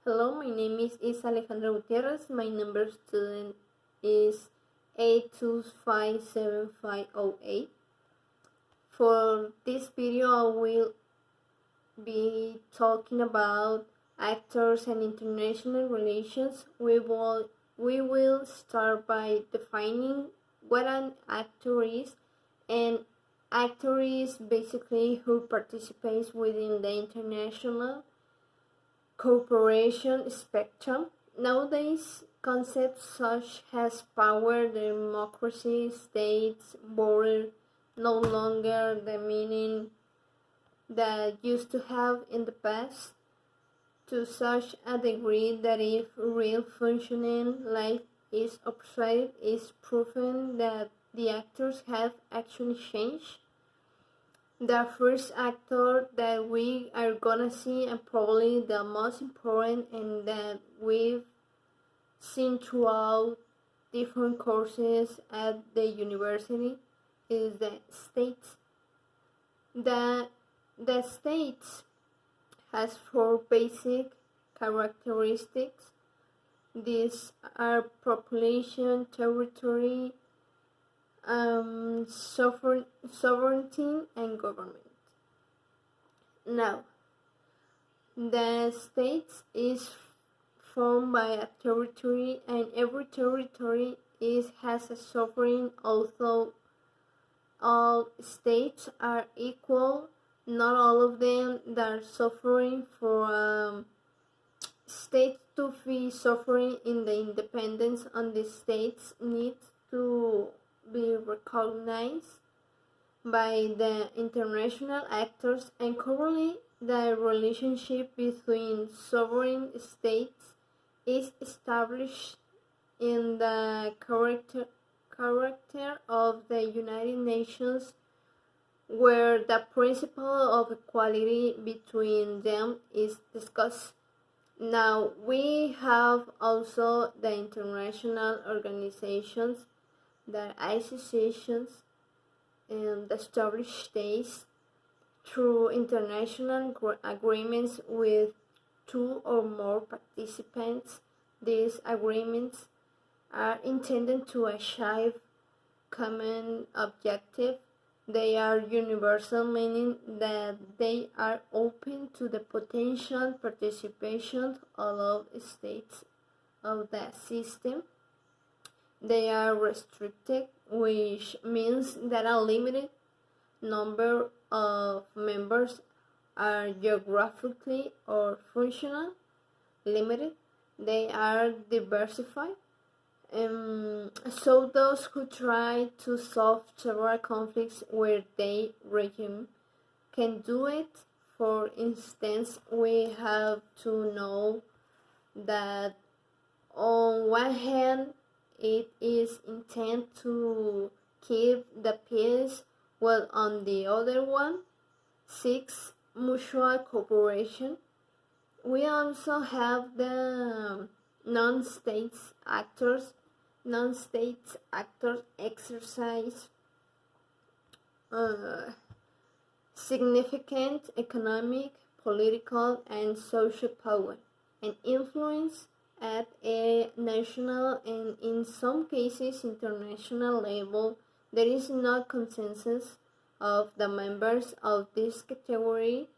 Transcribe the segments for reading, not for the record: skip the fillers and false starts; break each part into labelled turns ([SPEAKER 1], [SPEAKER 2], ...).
[SPEAKER 1] Hello, my name is Alejandra Gutierrez. My number student is 8257508. For this video, I will be talking about actors and international relations. We will start by defining what an actor is. An actor is basically who participates within the international cooperation spectrum. Nowadays, concepts such as power, democracy, states, border no longer the meaning that used to have in the past, to such a degree that if real functioning life is observed, is proven that the actors have actually changed. The first actor that we are gonna see, and probably the most important and that we've seen throughout different courses at the university, is the states. The states has four basic characteristics. These are population, territory, sovereignty, and government. Now, the states is formed by a territory, and every territory has a sovereign. Although all states are equal, not all of them that are suffering for states to be suffering in the independence on the states needs to be recognized by the international actors, and currently the relationship between sovereign states is established in the character of the United Nations, where the principle of equality between them is discussed. Now, we have also the international organizations, the associations, and the established states through international agreements with two or more participants. These agreements are intended to achieve common objective. They are universal, meaning that they are open to the potential participation of all states of the system. They are restricted, which means that a limited number of members are geographically or functional limited. They are diversified. So those who try to solve several conflicts where they regime can do it. For instance, we have to know that on one hand it is intent to keep the peace, while on the other one seeks mutual cooperation. We also have the non-states actors. Non-states actors exercise significant economic, political, and social power and influence at a national and, in some cases, international level. There is no consensus of the members of this category,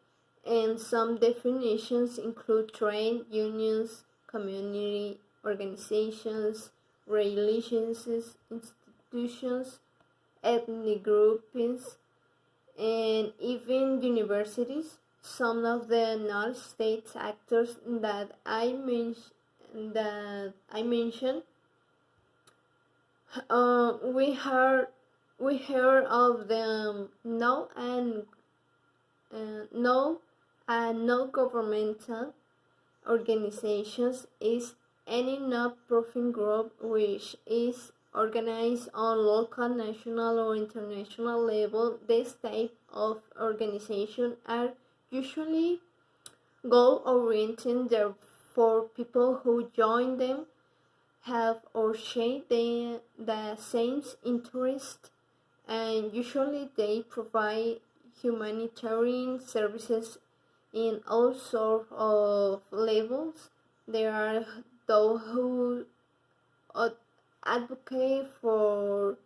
[SPEAKER 1] and some definitions include trade unions, community organizations, religious institutions, ethnic groupings, and even universities. Some of the non-state actors that I mentioned, we heard of them no governmental organizations is any non-profit group which is organized on local, national, or international level. This type of organization are usually goal-oriented. Therefore, people who join them have or share the same interest, and usually they provide humanitarian services in all sorts of levels. There are those who advocate for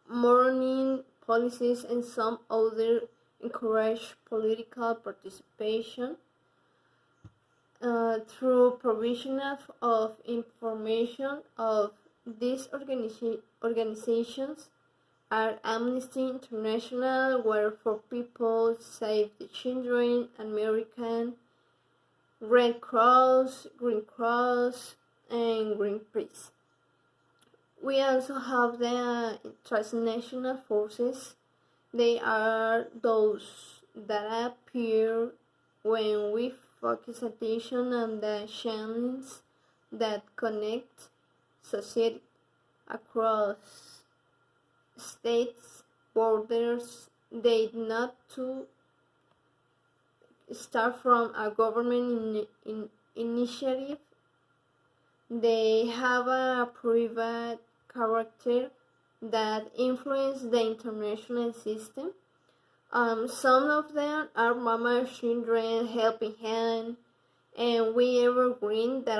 [SPEAKER 1] morning policies, and some others encourage political participation through provision of information. Of these organizations are Amnesty International, Water for People, Save the Children, American Red Cross, Green Cross, and Greenpeace. We also have the transnational forces. They are those that appear when we focus attention on the chains that connect society across states, borders. They not to start from a government initiative. They have a private character that influence the international system. Some of them are Mama Children, Helping Hand, and We Evergreen that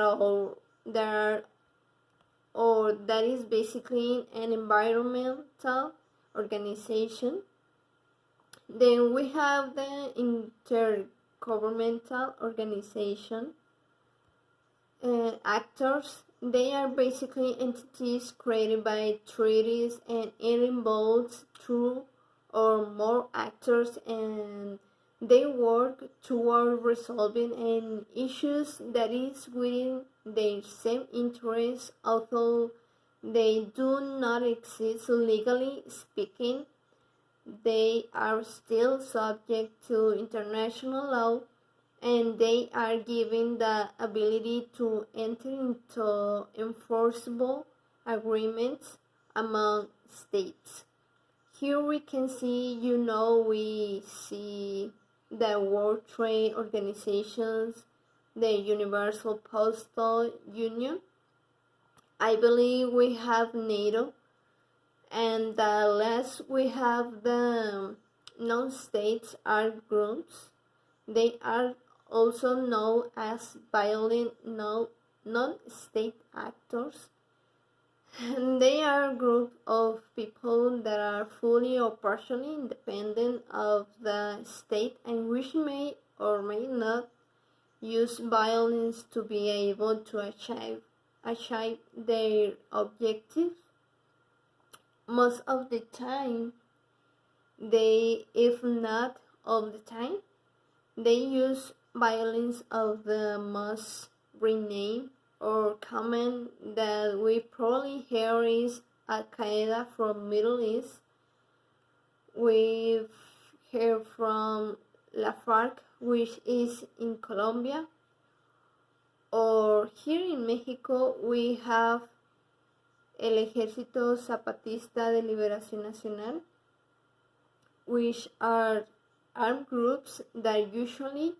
[SPEAKER 1] is basically an environmental organization. Then we have the intergovernmental organization actors. They are basically entities created by treaties, and it involves two or more actors, and they work toward resolving an issues that is within their same interests, although they do not exist legally speaking. They are still subject to international law, and they are given the ability to enter into enforceable agreements among states. Here we can see, we see the World Trade Organizations, the Universal Postal Union. I believe we have NATO, and the last we have the non-states art groups. They are also known as violent non-state actors. And they are a group of people that are fully or partially independent of the state, and which may or may not use violence to be able to achieve their objectives. Most of the time, if not all the time, they use violence of the most renamed or common that we probably hear is Al-Qaeda from Middle East. We've heard from La FARC, which is in Colombia, or here in Mexico we have El Ejército Zapatista de Liberación Nacional, which are armed groups that usually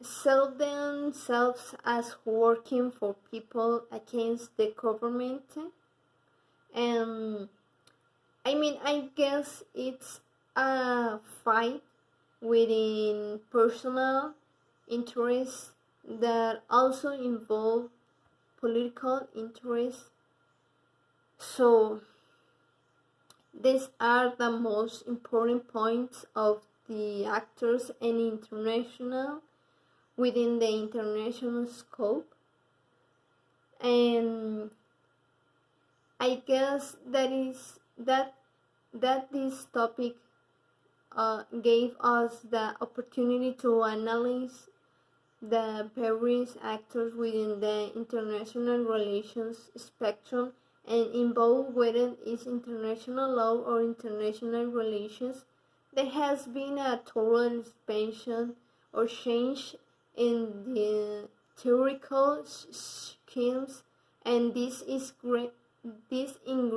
[SPEAKER 1] sell themselves as working for people against the government. And I guess it's a fight within personal interests that also involve political interests. So these are the most important points of the actors and international within the international scope. And I guess that this topic gave us the opportunity to analyze the various actors within the international relations spectrum, and involved whether it's international law or international relations. There has been a total expansion or change in the theoretical schemes, and this in